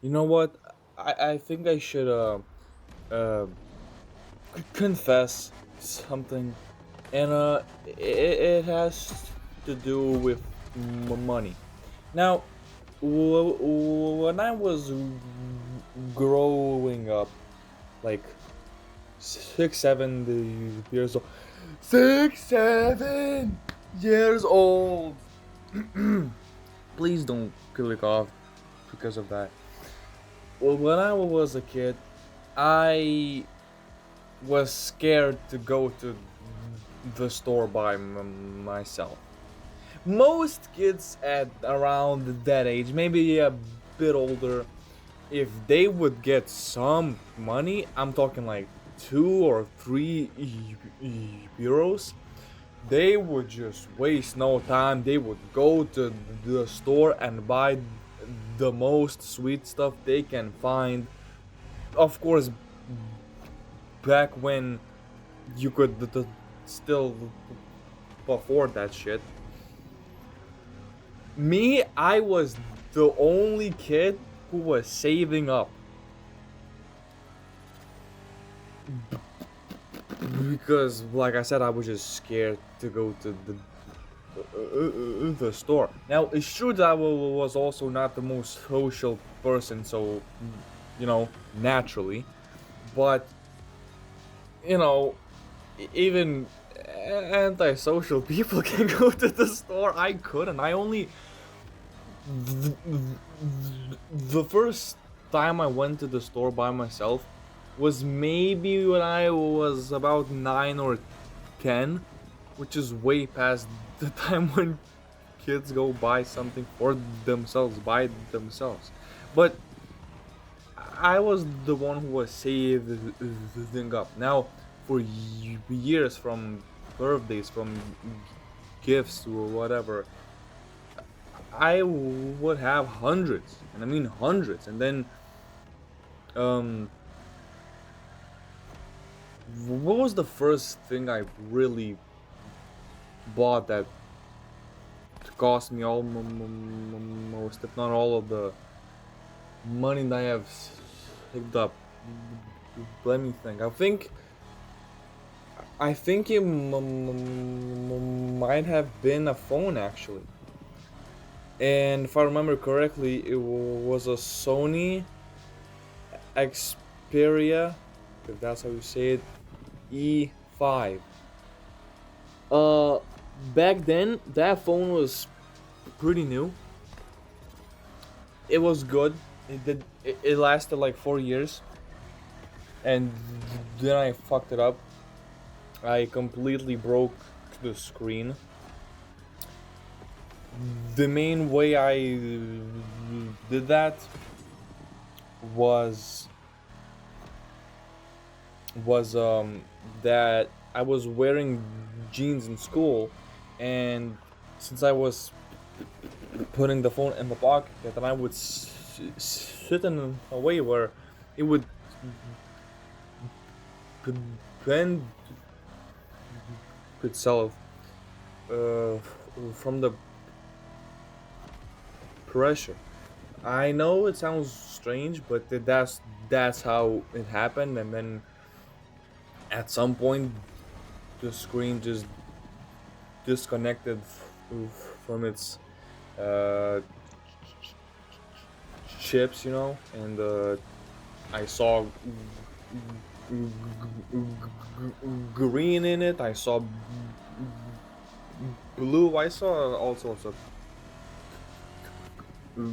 You know what? I think I should uh confess something, and it has to do with money. Now, when I was growing up, like 6, 7 years old, 6, 7 years old. Please don't click off because of that. Well, when I was a kid, I was scared to go to the store by myself. Most kids at around that age, maybe a bit older, if they would get some money, I'm talking like 2 or 3 euros, they would just waste no time. They would go to the store and buy the most sweet stuff they can find. Of course, back when you could still afford that shit. Me, I was the only kid who was saving up because, like I said, I was just scared to go to the store. Now, it's true that I was also not the most social person, so naturally, but you know, even antisocial people can go to the store. I couldn't. I only the first time I went to the store by myself was maybe when I was about 9 or 10, which is way past the time when kids go buy something for themselves by themselves. But I was the one who was saving up. Now, for years, from birthdays, from gifts or whatever, I would have hundreds, and I mean hundreds. And then, um, what was the first thing I really bought that cost me almost, if not all, of the money that I have saved up? Let me think. I think it might have been a phone actually, and if I remember correctly, it was a Sony Xperia, if that's how you say it, E5. Uh, Back then that phone was pretty new. It was good. It lasted like 4 years, and then I fucked it up. I completely broke the screen. The main way I did that was that I was wearing jeans in school, and since I was putting the phone in the pocket, then I would sit in a way where it would bend itself uh, from the pressure. I know it sounds strange, but that's how it happened. And then at some point, the screen just disconnected from its uh, chips, and I saw green in it. I saw blue. I saw all sorts of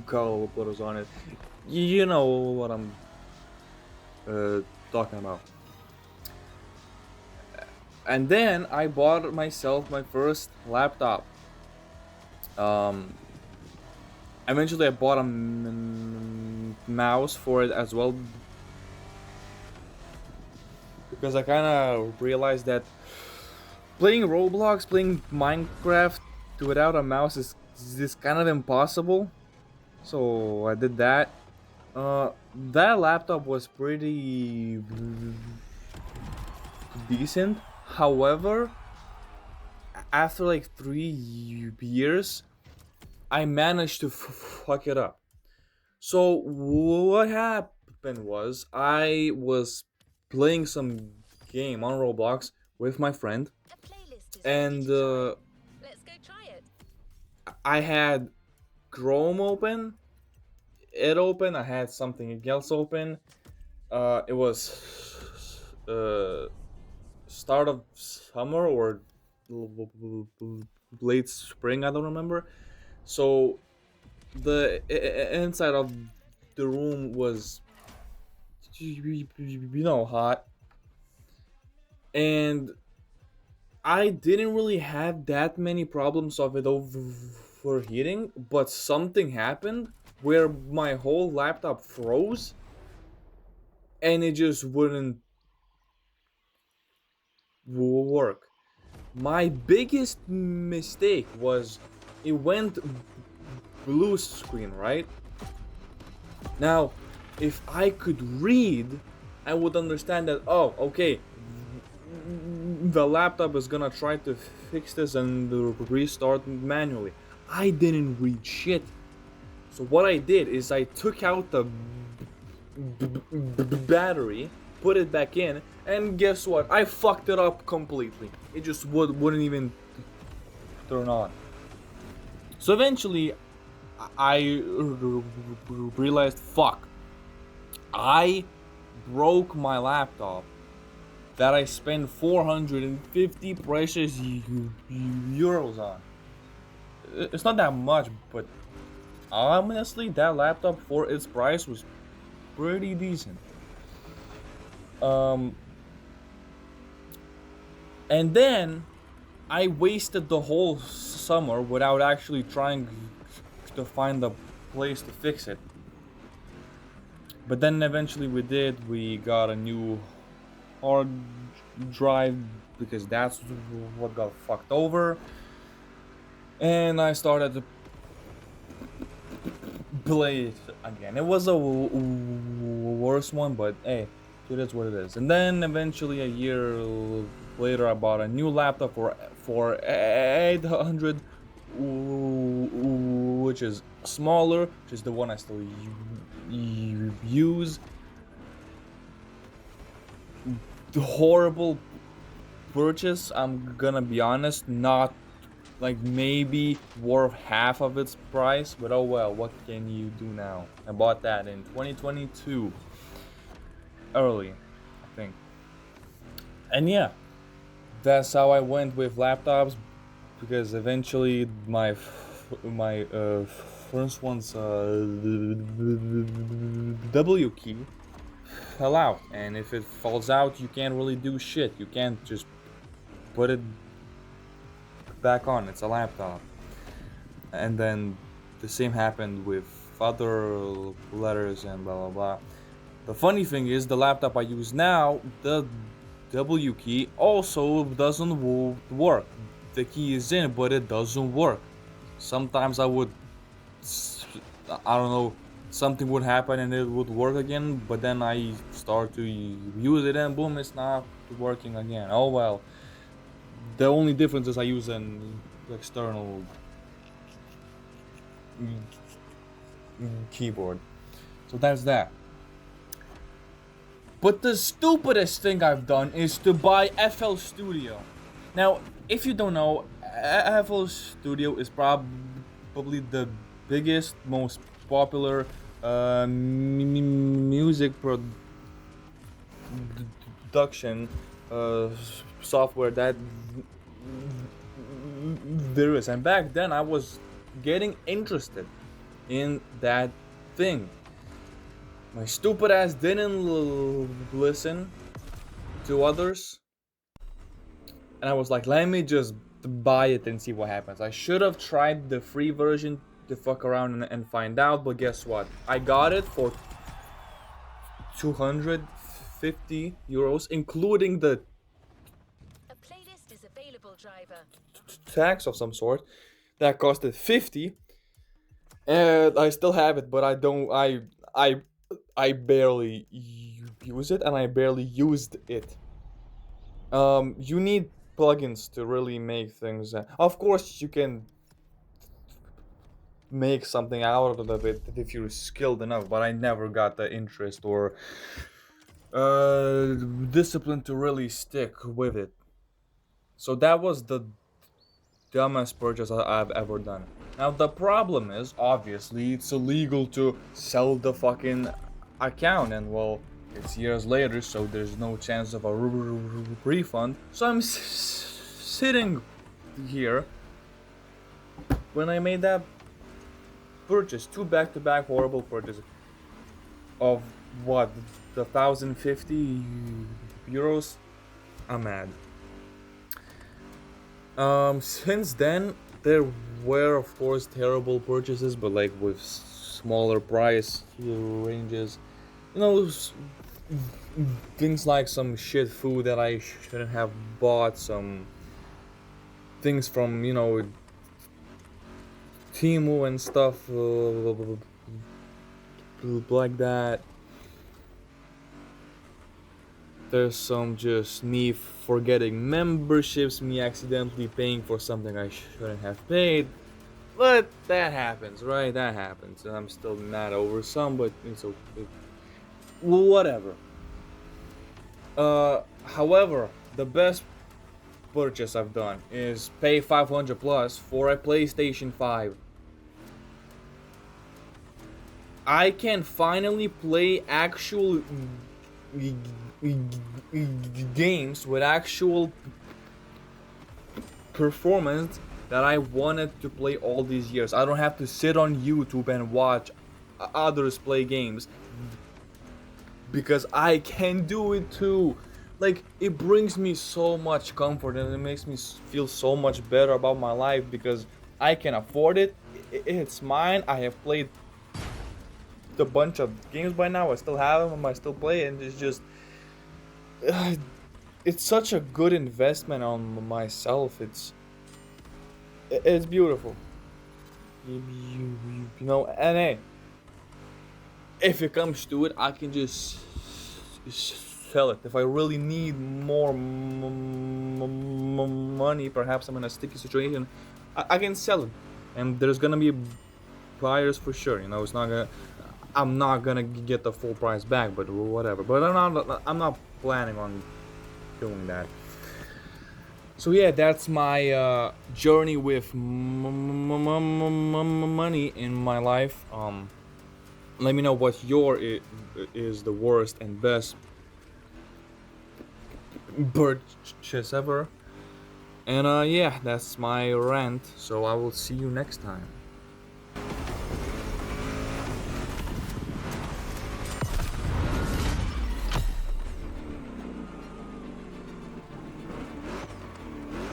colors on it. You know what I'm talking about. And then I bought myself my first laptop. Um, Eventually, I bought a mouse for it as well because I kind of realized that playing Roblox, playing Minecraft without a mouse is kind of impossible. So I did that. That laptop was pretty decent. However, after like 3 years, I managed to fuck it up. So what happened was I was playing some game on Roblox with my friend, A playlist is ready and to join. Let's go try it. I had Chrome open, it open. I had something else open. It was start of summer or late spring. I don't remember. So the inside of the room was hot, and I didn't really have that many problems of it overheating, but something happened where my whole laptop froze and it just wouldn't work. My biggest mistake was it went blue screen, right? Now, if I could read, I would understand that, oh, okay, the laptop is gonna try to fix this and restart manually. I didn't read shit. So what I did is I took out the battery, put it back in, and guess what? I fucked it up completely. It just wouldn't even turn on. So eventually, I realized, fuck, I broke my laptop that I spent 450 precious euros on. It's not that much, but honestly, that laptop for its price was pretty decent. Um, and then I wasted the whole summer without actually trying to find a place to fix it. But then eventually we did. We got a new hard drive because that's what got fucked over. And I started to play it again. It was a worse one, but hey, it is what it is. And then eventually, a year later, I bought a new laptop for 800, which is smaller, which is the one I still use. The horrible purchase. I'm gonna be honest, not like maybe worth half of its price, but oh well, what can you do now? I bought that in 2022, early, I think. And yeah, that's how I went with laptops because eventually my first one's W key fell out, and if it falls out, you can't really do shit. You can't just put it back on. It's a laptop. And then the same happened with other letters and blah blah blah. The funny thing is, the laptop I use now, the W key also doesn't work. The key is in, but it doesn't work. Sometimes I don't know, something would happen and it would work again, but then I start to use it and boom, it's not working again. Oh well. The only difference is I use an external keyboard. So that's that. But the stupidest thing I've done is to buy FL Studio. Now, if you don't know, FL Studio is probably the biggest, most popular music production uh, software that there is. And back then, I was getting interested in that thing. My stupid ass didn't listen to others, and I was like, let me just buy it and see what happens. I should have tried the free version to fuck around and find out, but guess what? I got it for 250 euros, including the A playlist is available, driver. tax of some sort. That costed 50, and I still have it, but I don't. I barely use it, and I barely used it. You need plugins to really make things. Of course, you can make something out of it if you're skilled enough, but I never got the interest or discipline to really stick with it. So that was the dumbest purchase I've ever done. Now the problem is, obviously, it's illegal to sell the fucking account, and well, it's years later, so there's no chance of a refund. So I'm sitting here when I made that purchase, two back-to-back horrible purchases of what, the 1,050 euros. I'm mad. Since then, there were of course terrible purchases, but like with smaller price ranges. You know, things like some shit food that I shouldn't have bought, some things from, you know, Temu and stuff like that. There's some just me forgetting memberships, me accidentally paying for something I shouldn't have paid. But that happens, right? That happens. And I'm still mad over some, but it's okay. Whatever. However, the best purchase I've done is pay 500 plus for a PlayStation 5. I can finally play actual games with actual performance that I wanted to play all these years. I don't have to sit on YouTube and watch others play games because I can do it too. Like, it brings me so much comfort and it makes me feel so much better about my life because I can afford it. It's mine. I have played a bunch of games by now. I still have them. I still play, and it's just it's such a good investment on myself. It's beautiful. You know, and hey, if it comes to it, I can just sell it. If I really need more money, perhaps I'm in a sticky situation, I can sell it, and there's gonna be buyers for sure. You know, I'm not gonna get the full price back, but whatever. But I'm not planning on doing that. So yeah, that's my journey with money in my life. Let me know what your is the worst and best purchase ever. And yeah, that's my rant. So I will see you next time.